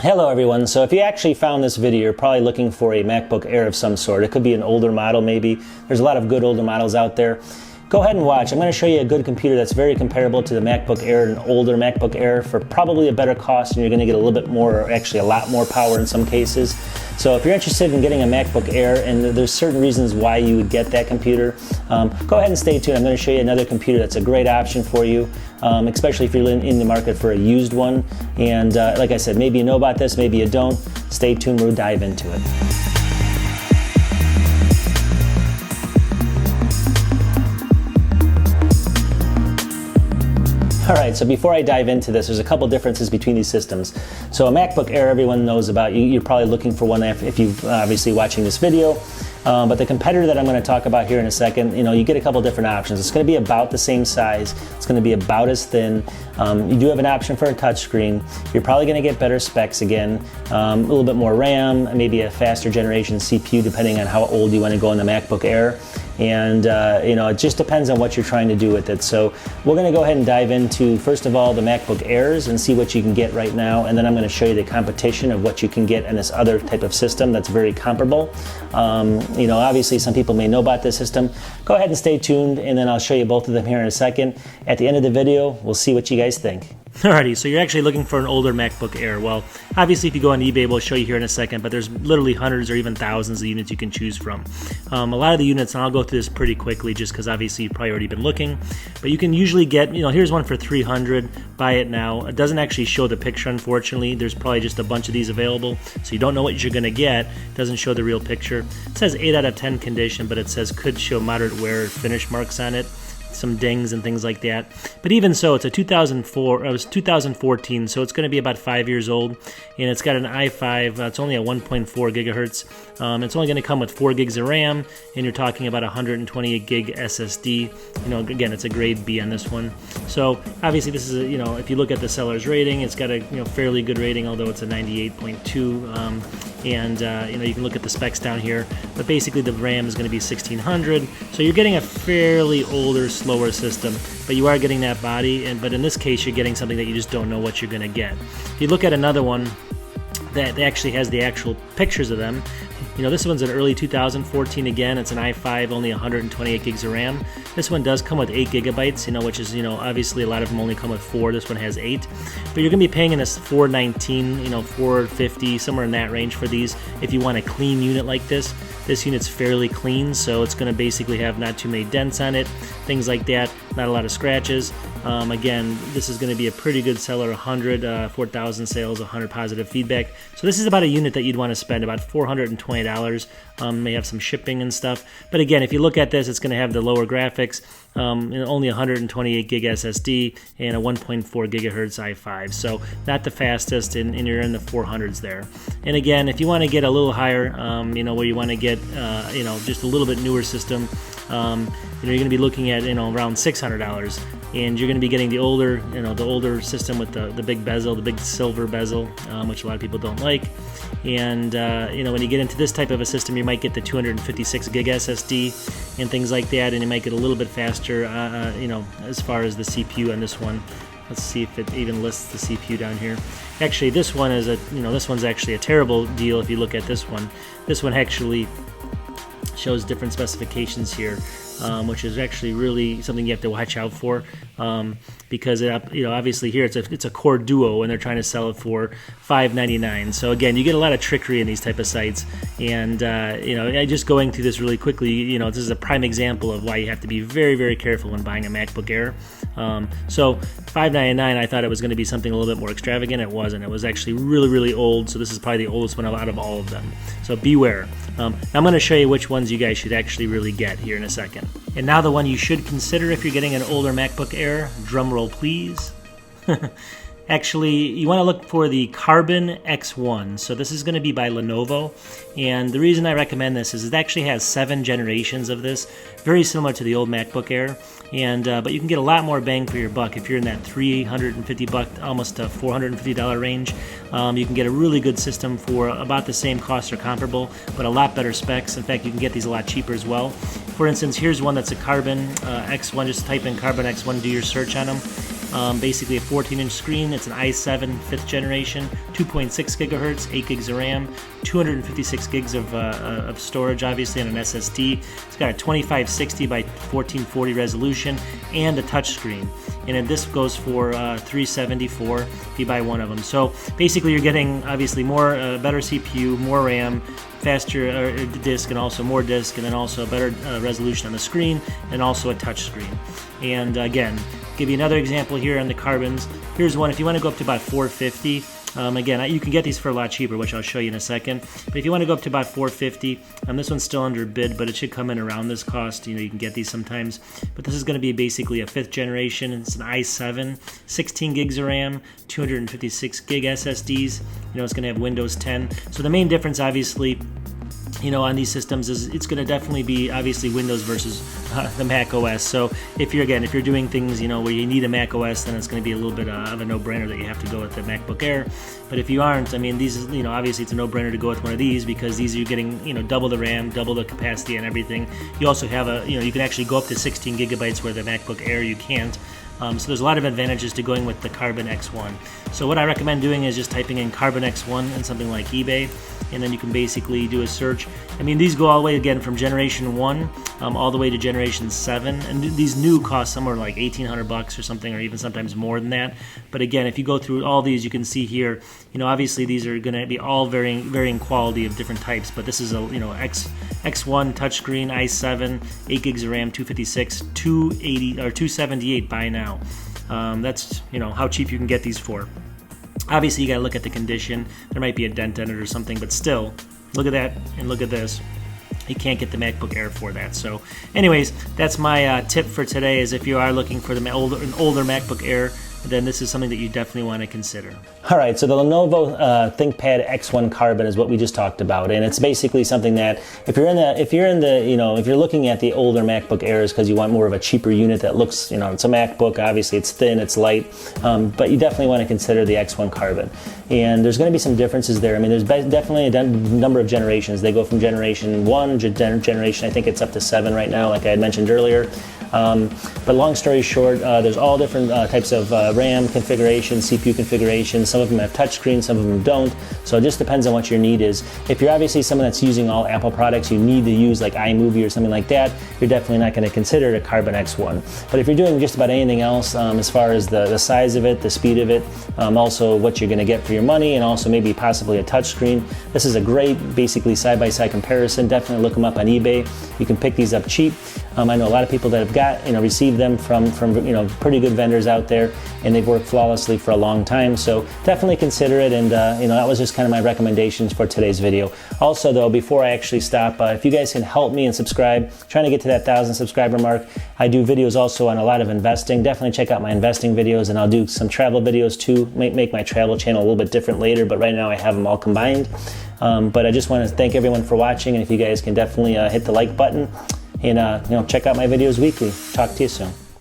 Hello everyone. So if you actually found this video, you're probably looking for a MacBook Air of some sort. It could be an older model maybe. There's a lot of good older models out there. Go ahead and watch. I'm going to show you a good computer that's very comparable to the MacBook Air, an older MacBook Air, for probably a better cost, and you're going to get a little bit more, or actually a lot more power in some cases. So if you're interested in getting a MacBook Air, and there's certain reasons why you would get that computer, go ahead and stay tuned. I'm going to show you another computer that's a great option for you, especially if you're in the market for a used one. And like I said, maybe you know about this, maybe you don't. Stay tuned, we'll dive into it. Alright, so before I dive into this, there's a couple differences between these systems. So a MacBook Air, everyone knows about. You're probably looking for one if you've obviously watching this video. But the competitor that I'm going to talk about here in a second, you get a couple different options. It's going to be about the same size. It's going to be about as thin. You do have an option for a touchscreen. You're probably going to get better specs again, a little bit more RAM, maybe a faster generation CPU, depending on how old you want to go in the MacBook Air. And it just depends on what you're trying to do with it. So we're going to go ahead and dive into, first of all, the MacBook Airs and see what you can get right now, and then I'm going to show you the competition of what you can get in this other type of system that's very comparable. Obviously some people may know about this system. Go ahead and stay tuned, and then I'll show you both of them here in a second. At the end of the video, we'll see what you guys think. Alrighty, so you're actually looking for an older MacBook Air. Well, obviously if you go on eBay, we'll show you here in a second, but there's literally hundreds or even thousands of units you can choose from. A lot of the units, and I'll go through this pretty quickly just because obviously you've probably already been looking, but you can usually get, here's one for $300, buy it now. It doesn't actually show the picture, unfortunately. There's probably just a bunch of these available, so you don't know what you're going to get. It doesn't show the real picture. It says 8 out of 10 condition, but it says could show moderate wear finish marks on it. Some dings and things like that, but even so, it's a 2014, so it's going to be about 5 years old, and it's got an i5. It's only at 1.4 gigahertz. It's only going to come with 4 gigs of RAM, and you're talking about 128 gig SSD. Again, it's a grade B on this one. So obviously, this is if you look at the seller's rating, it's got a fairly good rating, although it's a 98.2. You can look at the specs down here, but basically the RAM is going to be 1600. So you're getting a fairly older, slower system, but you are getting that body, but in this case you're getting something that you just don't know what you're going to get. If you look at another one that actually has the actual pictures of them, this one's an early 2014 again. It's an i5, only 128 gigs of RAM. This one does come with 8 gigabytes, which is, obviously a lot of them only come with 4. This one has 8. But you're going to be paying in this $419, $450, somewhere in that range for these. If you want a clean unit like this, this unit's fairly clean, so it's going to basically have not too many dents on it, things like that, not a lot of scratches. Again, this is going to be a pretty good seller, 4,000 sales, 100 positive feedback. So this is about a unit that you'd want to spend about $420. May have some shipping and stuff. But again, if you look at this, it's going to have the lower graphics, only 128 gig SSD and a 1.4 gigahertz i5. So not the fastest, and you're in the 400s there. And again, if you want to get a little higher, where you want to get, just a little bit newer system, you're going to be looking at, around $600. And you're going to be getting the older system with the big bezel, the big silver bezel, which a lot of people don't like. And when you get into this type of a system, you might get the 256 gig SSD and things like that, and you might get a little bit faster, as far as the CPU on this one. Let's see if it even lists the CPU down here. Actually, this one is this one's actually a terrible deal if you look at this one. This one actually shows different specifications here, which is actually really something you have to watch out for, because obviously here it's a Core Duo, and they're trying to sell it for $599. So again, you get a lot of trickery in these type of sites, and just going through this really quickly, this is a prime example of why you have to be very, very careful when buying a MacBook Air. So $599, I thought it was going to be something a little bit more extravagant. It wasn't. It was actually really, really old. So this is probably the oldest one out of all of them. So beware. Now I'm going to show you which ones you guys should actually really get here in a second. And now the one you should consider if you're getting an older MacBook Air, drum roll please. Actually, you want to look for the Carbon X1. So this is going to be by Lenovo, and the reason I recommend this is it actually has 7 generations of this, very similar to the old MacBook Air, and but you can get a lot more bang for your buck if you're in that $350, almost a $450 range. You can get a really good system for about the same cost or comparable, but a lot better specs. In fact, you can get these a lot cheaper as well. For instance, here's one that's a Carbon X1. Just type in Carbon X1, do your search on them. basically a 14-inch screen. It's an i7 5th generation, 2.6 gigahertz, 8 gigs of RAM, 256 gigs of storage, obviously, on an SSD. It's got a 2560 by 1440 resolution and a touch screen. And this goes for $374 if you buy one of them. So basically, you're getting obviously more, better CPU, more RAM, faster disk, and also more disk, and then also a better resolution on the screen, and also a touch screen. And again, give you another example here on the carbons. Here's one. If you want to go up to about $450. Again, you can get these for a lot cheaper, which I'll show you in a second. But if you want to go up to about $450, this one's still under bid, but it should come in around this cost. You can get these sometimes. But this is going to be basically a 5th generation. It's an i7, 16 gigs of RAM, 256 gig SSDs. It's going to have Windows 10. So the main difference, obviously, on these systems is it's going to definitely be obviously Windows versus the Mac OS. So if you're doing things where you need a Mac OS, then it's going to be a little bit of a no-brainer that you have to go with the MacBook Air. But if you aren't, these obviously it's a no-brainer to go with one of these, because these are getting double the RAM, double the capacity, and everything. You also have you can actually go up to 16 gigabytes where the MacBook Air you can't. So there's a lot of advantages to going with the Carbon X1. So what I recommend doing is just typing in Carbon X1 in something like eBay, and then you can basically do a search. These go all the way, again, from Generation 1 all the way to Generation 7, and these new cost somewhere like $1,800 or something, or even sometimes more than that. But again, if you go through all these, you can see here, obviously these are going to be all varying quality of different types, but this is a, X1 touchscreen, i7, 8 gigs of RAM, 256, 280 or 278 buy now. That's how cheap you can get these for. Obviously, you got to look at the condition. There might be a dent in it or something, but still, look at that and look at this. You can't get the MacBook Air for that. So, anyways, that's my tip for today. Is if you are looking for an older MacBook Air, then this is something that you definitely want to consider. All right, so the Lenovo ThinkPad X1 Carbon is what we just talked about, and it's basically something that if you're looking at the older MacBook Airs because you want more of a cheaper unit that looks, it's a MacBook. Obviously, it's thin, it's light, but you definitely want to consider the X1 Carbon. And there's going to be some differences there. There's definitely a number of generations. They go from Generation 1 to Generation, I think it's up to 7 right now, like I had mentioned earlier. But long story short, there's all different types of RAM configurations, CPU configurations. Some of them have touchscreens, some of them don't. So it just depends on what your need is. If you're obviously someone that's using all Apple products, you need to use like iMovie or something like that, you're definitely not going to consider the Carbon X1. But if you're doing just about anything else, as far as the size of it, the speed of it, also what you're going to get for your money, and also maybe possibly a touchscreen, this is a great basically side-by-side comparison. Definitely look them up on eBay. You can pick these up cheap. I know a lot of people that have received them from pretty good vendors out there, and they've worked flawlessly for a long time. So definitely consider it. And that was just kind of my recommendations for today's video. Also, though, before I actually stop, if you guys can help me and subscribe, trying to get to that 1,000 subscriber mark. I do videos also on a lot of investing. Definitely check out my investing videos, and I'll do some travel videos too. Make my travel channel a little bit different later, but right now I have them all combined. But I just want to thank everyone for watching, and if you guys can definitely hit the like button. And check out my videos weekly. Talk to you soon.